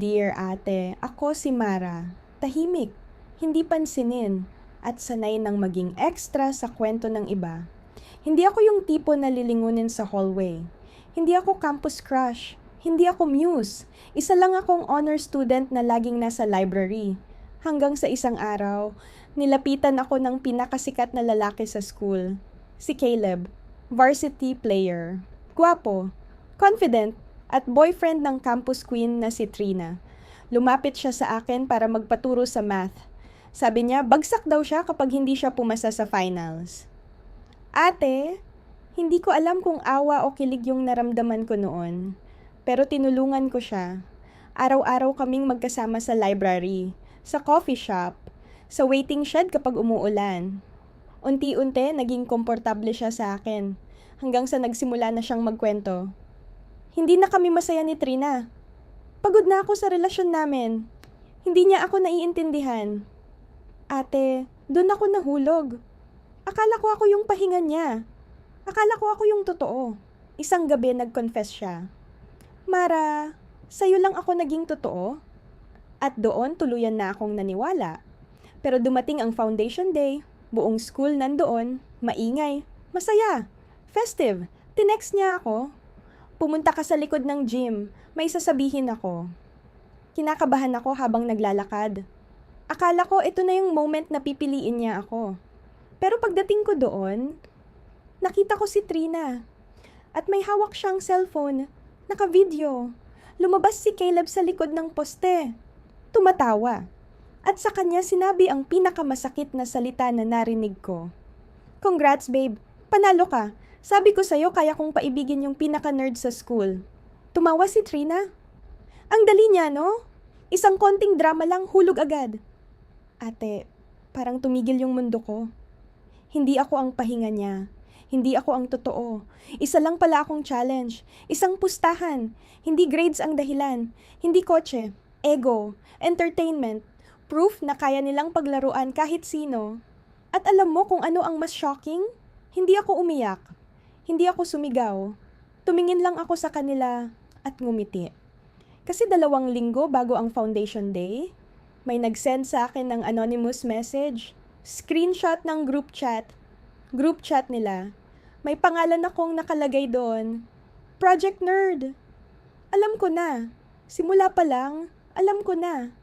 Dear ate, ako si Mara. Tahimik, hindi pansinin, at sanay ng maging extra sa kwento ng iba. Hindi ako yung tipo na lilingunin sa hallway. Hindi ako campus crush. Hindi ako muse. Isa lang akong honor student na laging nasa library. Hanggang sa isang araw, nilapitan ako ng pinakasikat na lalaki sa school. Si Caleb, varsity player. Guwapo, confident, at boyfriend ng campus queen na si Trina. Lumapit siya sa akin para magpaturo sa math. Sabi niya, bagsak daw siya kapag hindi siya pumasa sa finals. Ate, hindi ko alam kung awa o kilig yung naramdaman ko noon. Pero tinulungan ko siya. Araw-araw kaming magkasama sa library, sa coffee shop, sa waiting shed kapag umuulan. Unti-unti, naging komportable siya sa akin. Hanggang sa nagsimula na siyang magkwento. Hindi na kami masaya ni Trina. Pagod na ako sa relasyon namin. Hindi niya ako naiintindihan. Ate, doon ako nahulog. Akala ko ako yung pahinga niya. Akala ko ako yung totoo. Isang gabi nag-confess siya. Mara, sa'yo lang ako naging totoo. At doon tuluyan na akong naniwala. Pero dumating ang foundation day, buong school nandoon, maingay, masaya, festive. Tinext niya ako. Pumunta ka sa likod ng gym, may sasabihin ako. Kinakabahan ako habang naglalakad. Akala ko ito na yung moment na pipiliin niya ako. Pero pagdating ko doon, nakita ko si Trina. At may hawak siyang cellphone, naka-video. Lumabas si Caleb sa likod ng poste. Tumatawa. At sa kanya sinabi ang pinakamasakit na salita na narinig ko. Congrats babe, panalo ka. Sabi ko sa'yo kaya kong paibigin yung pinaka-nerd sa school. Tumawa si Trina. Ang dali niya, no? Isang konting drama lang, hulog agad. Ate, parang tumigil yung mundo ko. Hindi ako ang pahinga niya. Hindi ako ang totoo. Isa lang pala akong challenge. Isang pustahan. Hindi grades ang dahilan. Hindi kotse. Ego. Entertainment. Proof na kaya nilang paglaruan kahit sino. At alam mo kung ano ang mas shocking? Hindi ako umiyak. Hindi ako sumigaw. Tumingin lang ako sa kanila at ngumiti. Kasi 2 linggo bago ang foundation day, may nag-send sa akin ng anonymous message. Screenshot ng group chat. Group chat nila. May pangalan akong nakalagay doon. Project Nerd. Alam ko na. Simula pa lang, alam ko na.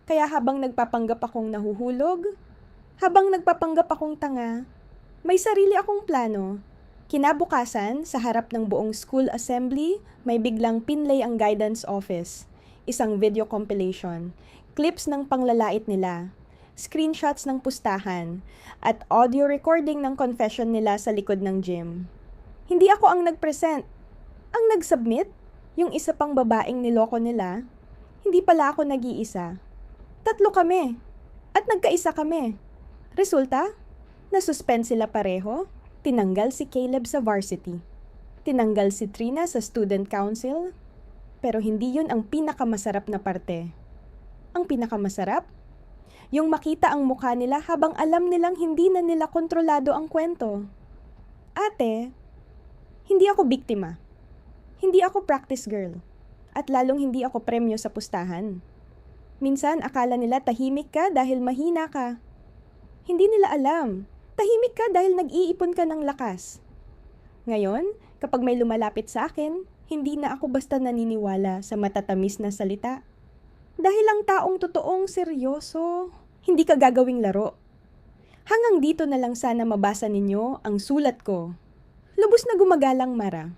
Kaya habang nagpapanggap akong nahuhulog, habang nagpapanggap akong tanga, may sarili akong plano. Kinabukasan, sa harap ng buong school assembly, may biglang pinlay ang guidance office. Isang video compilation, clips ng panglalait nila, screenshots ng pustahan, at audio recording ng confession nila sa likod ng gym. Hindi ako ang nag-present. Ang nag-submit, yung isa pang babaeng niloko nila, hindi pala ako nag-iisa. 3 kami, at nagkaisa kami. Resulta, nasuspend sila pareho. Tinanggal si Caleb sa varsity. Tinanggal si Trina sa student council. Pero hindi yun ang pinakamasarap na parte. Ang pinakamasarap? Yung makita ang mukha nila habang alam nilang hindi na nila kontrolado ang kwento. Ate, hindi ako biktima. Hindi ako practice girl. At lalong hindi ako premyo sa pustahan. Minsan akala nila tahimik ka dahil mahina ka. Hindi nila alam. Tahimik ka dahil nag-iipon ka ng lakas. Ngayon, kapag may lumalapit sa akin, hindi na ako basta naniniwala sa matatamis na salita. Dahil ang taong totoong seryoso, hindi ka gagawing laro. Hanggang dito na lang sana mabasa ninyo ang sulat ko. Lubos na gumagalang Mara.